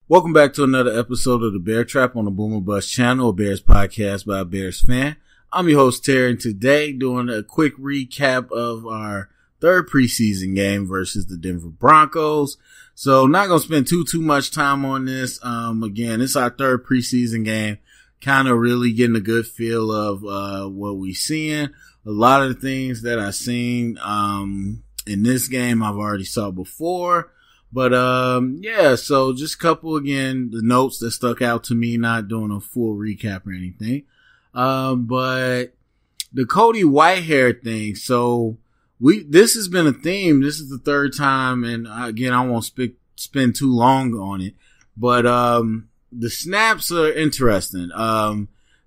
Welcome back to another episode of the Bear Trap on the Boomer Bust channel, a Bears podcast by a Bears fan. I'm your host, Terry, and today doing a quick recap of our third preseason game versus the Denver Broncos. So not going to spend too much time on this. Again, it's our third preseason game, kind of really getting a good feel of what we're seeing. A lot of the things that I've seen in this game I've already saw before. But, so just a couple, again, the notes that stuck out to me, not doing a full recap or anything. But the Cody Whitehair thing. So this has been a theme. This is the third time. And again, I won't spend too long on it, but, the snaps are interesting.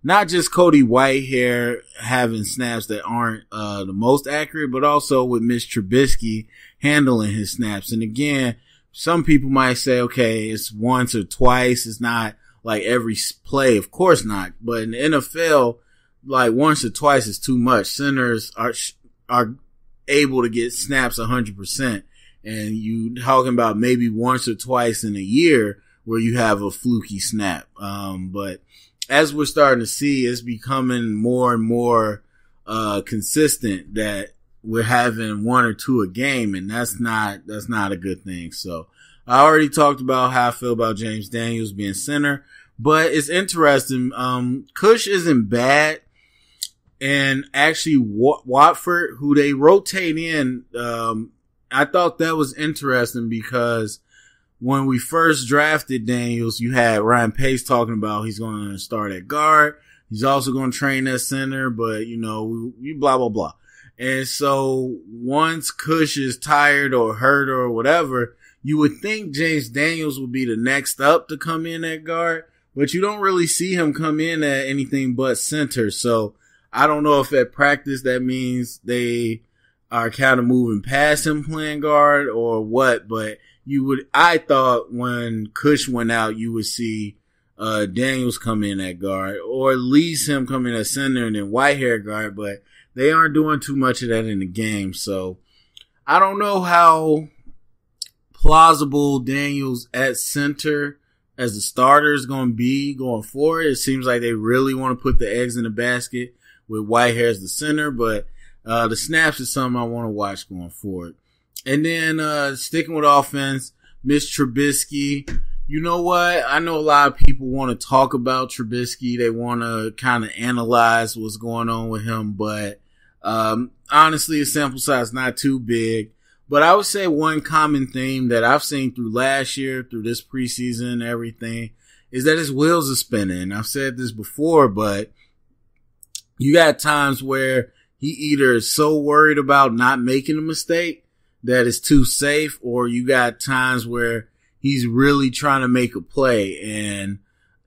Not just Cody Whitehair having snaps that aren't, the most accurate, but also with Mitch Trubisky handling his snaps. And again, some people might say, okay, it's once or twice. It's not like every play. Of course not. But in the NFL, like once or twice is too much. Centers are able to get snaps 100%. And you talking about maybe once or twice in a year where you have a fluky snap. But as we're starting to see, it's becoming more and more, consistent that we're having one or two a game, and that's not a good thing. So I already talked about how I feel about James Daniels being center, but it's interesting. Cush isn't bad, and actually Watford, who they rotate in, I thought that was interesting because when we first drafted Daniels, you had Ryan Pace talking about he's going to start at guard. He's also going to train at center, but you blah, blah, blah. And so once Cush is tired or hurt or whatever, you would think James Daniels would be the next up to come in at guard, but you don't really see him come in at anything but center. So I don't know if at practice that means they are kind of moving past him playing guard or what, but I thought when Cush went out, you would see Daniels come in at guard, or at least him come in at center and then Whitehair guard, but they aren't doing too much of that in the game. So I don't know how plausible Daniels at center as the starter is going to be going forward. It seems like they really want to put the eggs in the basket with Whitehair as the center, but the snaps is something I want to watch going forward. And then sticking with offense, Mitch Trubisky. You know what? I know a lot of people want to talk about Trubisky. They want to kind of analyze what's going on with him, but honestly, the sample size is not too big. But I would say one common theme that I've seen through last year, through this preseason and everything, is that his wheels are spinning. I've said this before, but you got times where he either is so worried about not making a mistake that it's too safe, or you got times where he's really trying to make a play. And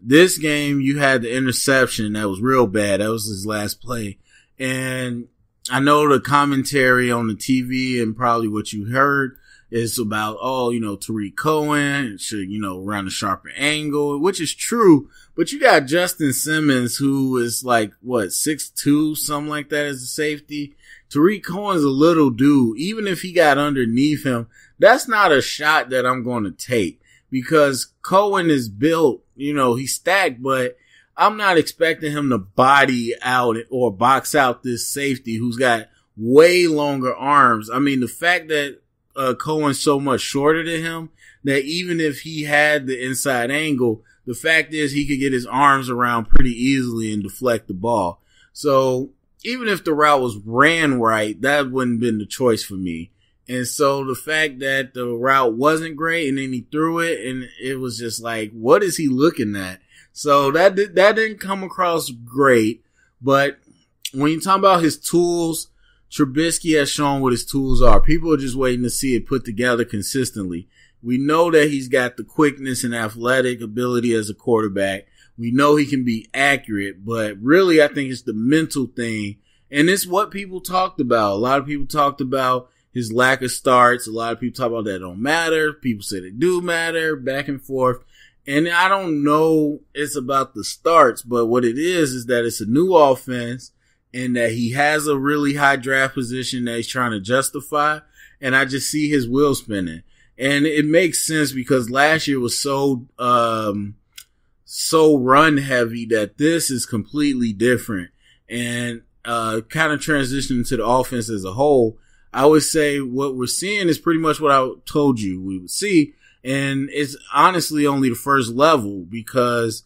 this game, you had the interception that was real bad. That was his last play. And I know the commentary on the TV and probably what you heard is about, Tariq Cohen should, run a sharper angle, which is true. But you got Justin Simmons, who is like, 6'2", something like that as a safety. Tariq Cohen's a little dude. Even if he got underneath him, that's not a shot that I'm going to take, because Cohen is built, he's stacked, but I'm not expecting him to body out or box out this safety who's got way longer arms. I mean, the fact that Cohen's so much shorter than him, that even if he had the inside angle, the fact is he could get his arms around pretty easily and deflect the ball. So even if the route was ran right, that wouldn't have been the choice for me. And so the fact that the route wasn't great and then he threw it and it was just like, what is he looking at? So that didn't come across great. But when you talk about his tools, Trubisky has shown what his tools are. People are just waiting to see it put together consistently. We know that he's got the quickness and athletic ability as a quarterback. We know he can be accurate, but really I think it's the mental thing. And it's what people talked about. A lot of people talked about his lack of starts. A lot of people talk about that don't matter. People say they do matter, back and forth. And I don't know it's about the starts, but what it is that it's a new offense and that he has a really high draft position that he's trying to justify. And I just see his wheels spinning. And it makes sense because last year was so run heavy that this is completely different. And kind of transitioning to the offense as a whole, I would say what we're seeing is pretty much what I told you we would see. And it's honestly only the first level because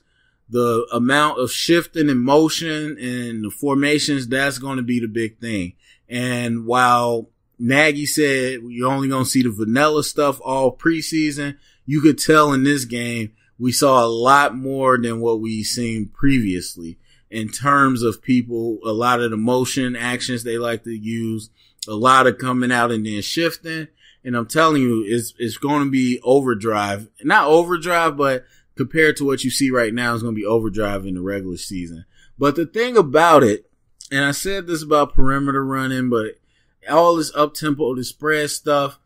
the amount of shifting and motion and the formations, that's going to be the big thing. And while Nagy said you're only going to see the vanilla stuff all preseason, you could tell in this game we saw a lot more than what we've seen previously in terms of people, a lot of the motion actions they like to use, a lot of coming out and then shifting. And I'm telling you, it's going to be overdrive. Not overdrive, but compared to what you see right now, it's going to be overdrive in the regular season. But the thing about it, and I said this about perimeter running, but all this up-tempo, the spread stuff,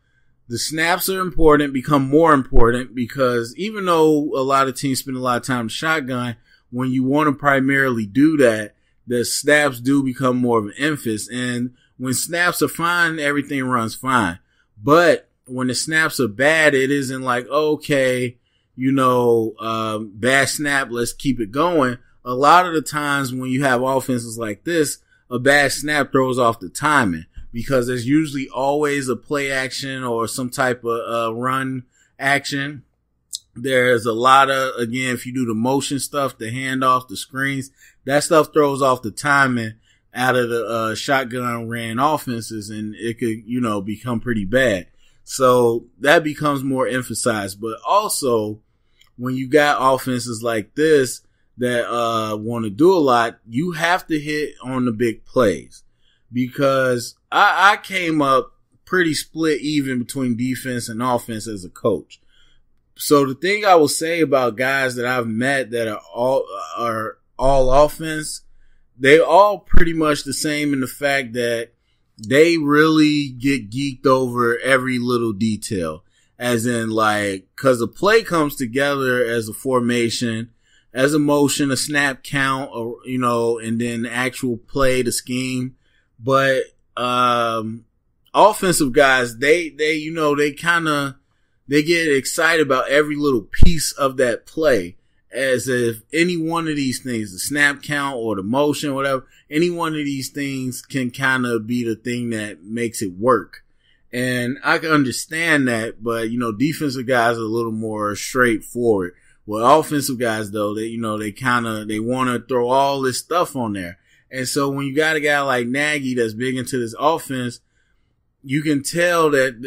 the snaps are important, become more important because even though a lot of teams spend a lot of time in shotgun, when you want to primarily do that, the snaps do become more of an emphasis. And when snaps are fine, everything runs fine. But when the snaps are bad, it isn't like, okay, bad snap, let's keep it going. A lot of the times when you have offenses like this, a bad snap throws off the timing because there's usually always a play action or some type of run action. There's a lot of, again, if you do the motion stuff, the handoff, the screens, that stuff throws off the timing out of the shotgun ran offenses, and it could, become pretty bad. So that becomes more emphasized. But also, when you got offenses like this that want to do a lot, you have to hit on the big plays. Because I came up pretty split even between defense and offense as a coach. So the thing I will say about guys that I've met that are all offense, they all pretty much the same in the fact that they really get geeked over every little detail. As in cause a play comes together as a formation, as a motion, a snap count, or, and then the actual play, the scheme. But, offensive guys, they get excited about every little piece of that play as if any one of these things, the snap count or the motion, whatever, any one of these things can kind of be the thing that makes it work. And I can understand that, but, defensive guys are a little more straightforward. Well, offensive guys, though, they want to throw all this stuff on there. And so when you got a guy like Nagy that's big into this offense, you can tell that,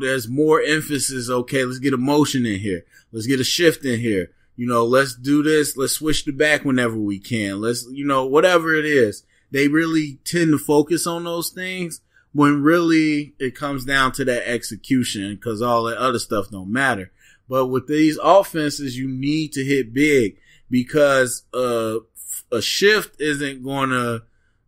there's more emphasis. Okay, let's get a motion in here. Let's get a shift in here. Let's do this. Let's switch the back whenever we can. Let's, whatever it is. They really tend to focus on those things when really it comes down to that execution because all that other stuff don't matter. But with these offenses, you need to hit big because a shift isn't going to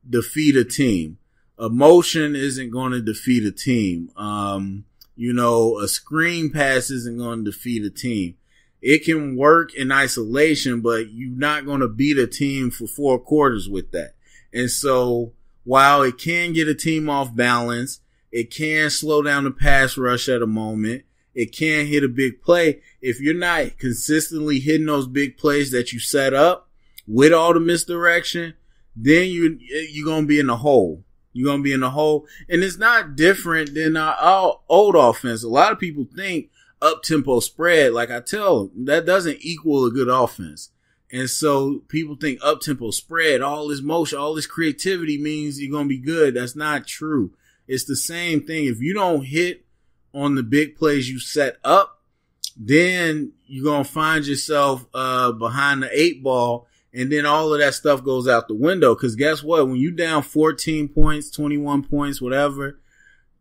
defeat a team. A motion isn't going to defeat a team. A screen pass isn't going to defeat a team. It can work in isolation, but you're not going to beat a team for 4 quarters with that. And so while it can get a team off balance, it can slow down the pass rush at a moment. It can hit a big play. If you're not consistently hitting those big plays that you set up with all the misdirection, then you're going to be in the hole. You're going to be in the hole. And it's not different than our old offense. A lot of people think up-tempo spread. Like I tell them, that doesn't equal a good offense. And so people think up-tempo spread, all this motion, all this creativity means you're going to be good. That's not true. It's the same thing. If you don't hit on the big plays you set up, then you're going to find yourself behind the 8 ball. And then all of that stuff goes out the window. Because guess what? When you down 14 points, 21 points, whatever,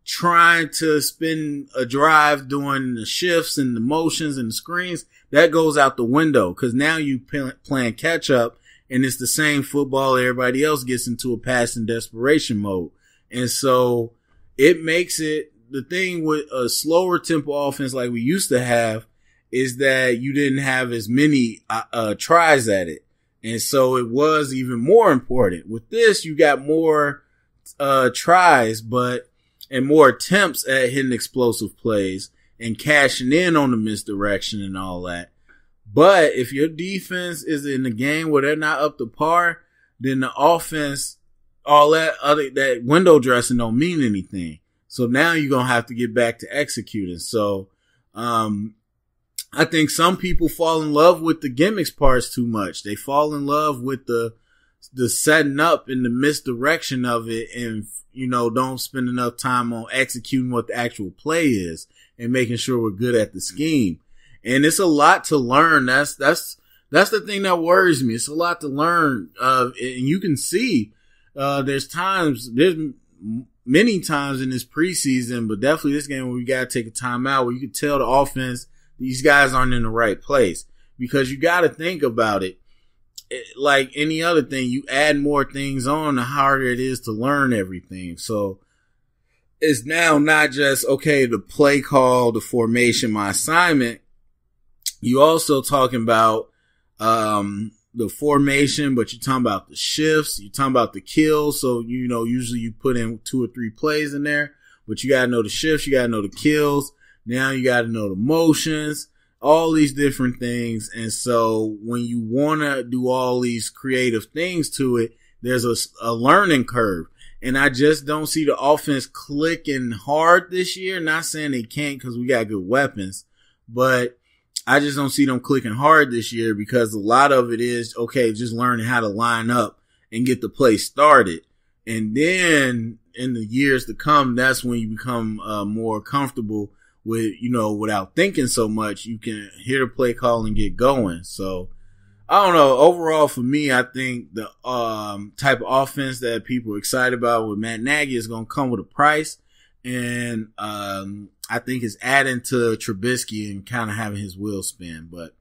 trying to spin a drive doing the shifts and the motions and the screens, that goes out the window. Because now you playing catch up and it's the same football everybody else gets into a passing desperation mode. And so it makes it, the thing with a slower tempo offense like we used to have is that you didn't have as many tries at it. And so it was even more important. With this, you got more tries, and more attempts at hitting explosive plays. and cashing in on the misdirection and all that. But if your defense is in the game where they're not up to par, then the offense, all that window dressing don't mean anything. So now you're going to have to get back to executing. So, I think some people fall in love with the gimmicks parts too much. They fall in love with the setting up and the misdirection of it, and, don't spend enough time on executing what the actual play is and making sure we're good at the scheme. And it's a lot to learn. That's the thing that worries me. It's a lot to learn. And you can see, there's many times in this preseason, but definitely this game where we got to take a timeout where you can tell the offense, these guys aren't in the right place, because you got to think about it. Like any other thing, you add more things on, the harder it is to learn everything. So it's now not just, okay, the play call, the formation, my assignment. You also talking about the formation, but you're talking about the shifts, you're talking about the kills. So, usually you put in 2 or 3 plays in there, but you got to know the shifts, you got to know the kills. Now you got to know the motions, all these different things. And so when you want to do all these creative things to it, there's a learning curve. And I just don't see the offense clicking hard this year. Not saying they can't, because we got good weapons, but I just don't see them clicking hard this year, because a lot of it is, okay, just learning how to line up and get the play started. And then in the years to come, that's when you become more comfortable with, without thinking so much, you can hear the play call and get going. So I don't know. Overall, for me, I think the type of offense that people are excited about with Matt Nagy is going to come with a price. And I think it's adding to Trubisky and kind of having his wheel spin. But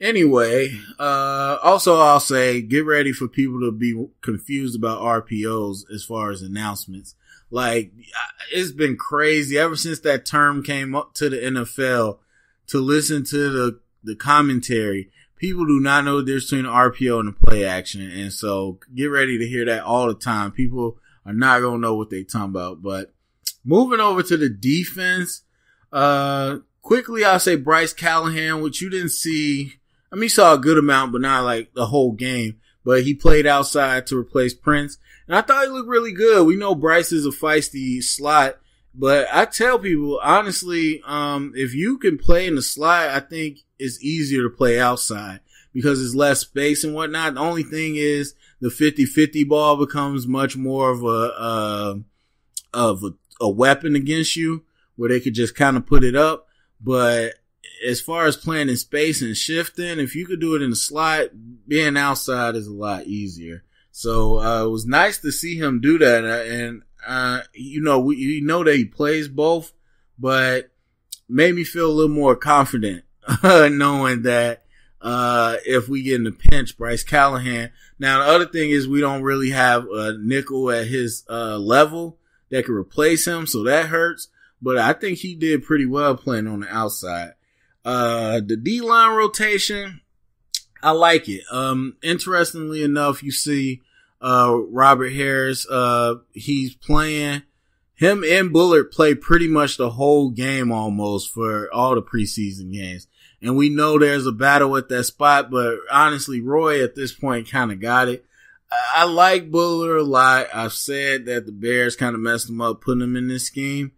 anyway, also I'll say, get ready for people to be confused about RPOs as far as announcements. Like, it's been crazy ever since that term came up to the NFL, to listen to the commentary. People do not know the difference between the RPO and the play action. And so get ready to hear that all the time. People are not going to know what they're talking about. But moving over to the defense, quickly, I'll say Bryce Callahan, which you didn't see. I mean, you saw a good amount, but not like the whole game. But he played outside to replace Prince. And I thought he looked really good. We know Bryce is a feisty slot, but I tell people, honestly, if you can play in the slot, I think it's easier to play outside because there's less space and whatnot. The only thing is the 50-50 ball becomes much more of a weapon against you, where they could just kind of put it up. But as far as playing in space and shifting, if you could do it in the slot, being outside is a lot easier. So, it was nice to see him do that. And, we know that he plays both, but made me feel a little more confident, knowing that, if we get in the pinch, Bryce Callahan. Now, the other thing is we don't really have a nickel at his, level that could replace him. So that hurts, but I think he did pretty well playing on the outside. The D-line rotation, I like it. Interestingly enough, you see, Robert Harris, he's playing, him and Bullard play pretty much the whole game almost for all the preseason games. And we know there's a battle at that spot, but honestly, Roy at this point kind of got it. I like Bullard a lot. I've said that the Bears kind of messed him up putting him in this scheme.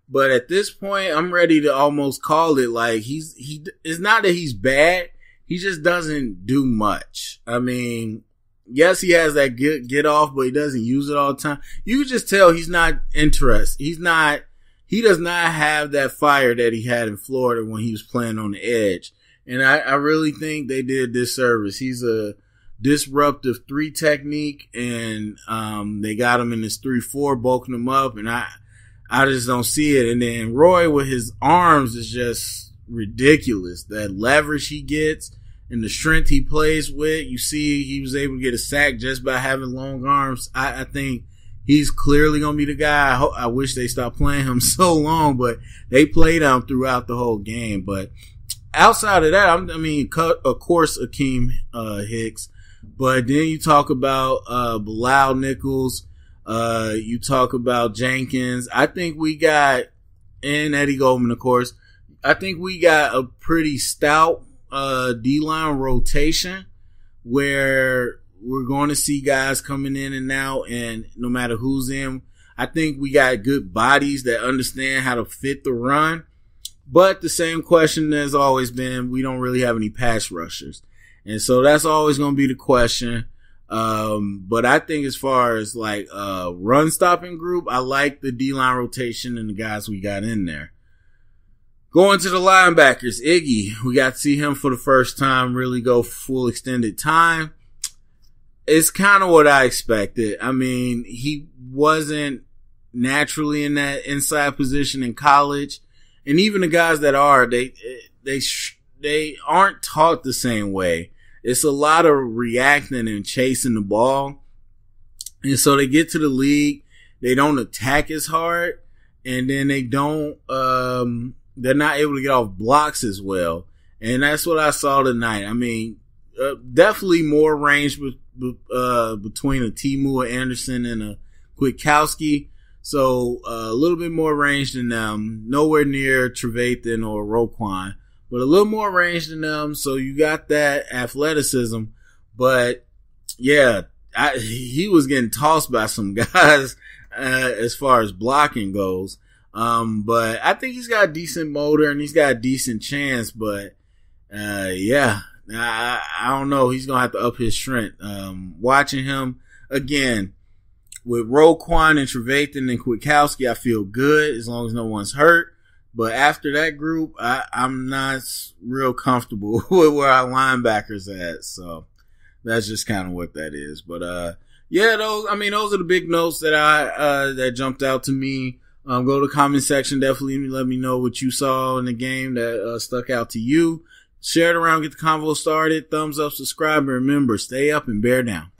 But at this point, I'm ready to almost call it like it's not that he's bad. He just doesn't do much. I mean, yes, he has that get off, but he doesn't use it all the time. You can just tell he's not interested. He does not have that fire that he had in Florida when he was playing on the edge. And I really think they did disservice. He's a disruptive 3 technique, and they got him in this 3-4, bulking him up, and I just don't see it. And then Roy with his arms is just ridiculous. That leverage he gets and the strength he plays with. You see he was able to get a sack just by having long arms. I think he's clearly going to be the guy. I wish they stopped playing him so long, but they played him throughout the whole game. But outside of that, of course, Akeem Hicks. But then you talk about Bilal Nichols. You talk about Jenkins. I think we got, and Eddie Goldman, of course. I think we got a pretty stout D-line rotation where we're going to see guys coming in and out, and no matter who's in, I think we got good bodies that understand how to fit the run. But the same question has always been, we don't really have any pass rushers. And so that's always going to be the question. But I think as far as like run stopping group, I like the D-line rotation and the guys we got in there. Going to the linebackers, Iggy, we got to see him for the first time really go full extended time. It's kind of what I expected. I mean, he wasn't naturally in that inside position in college. And even the guys that are, they aren't taught the same way. It's a lot of reacting and chasing the ball. And so they get to the league, they don't attack as hard, and then they don't, they're not able to get off blocks as well. And that's what I saw tonight. I mean, definitely more range between a Timu Anderson and a Kwiatkowski. So a little bit more range than them. Nowhere near Trevathan or Roquan, but a little more range than them. So you got that athleticism. But yeah, he was getting tossed by some guys as far as blocking goes. But I think he's got a decent motor and he's got a decent chance. But yeah, I don't know. He's gonna have to up his strength. Watching him again. With Roquan and Trevathan and Kwiatkowski, I feel good as long as no one's hurt. But after that group, I'm not real comfortable with where our linebackers at. So that's just kind of what that is. But yeah, those are the big notes that that jumped out to me. Go to the comment section. Definitely let me know what you saw in the game that stuck out to you. Share it around, get the convo started. Thumbs up, subscribe, and remember, stay up and bear down.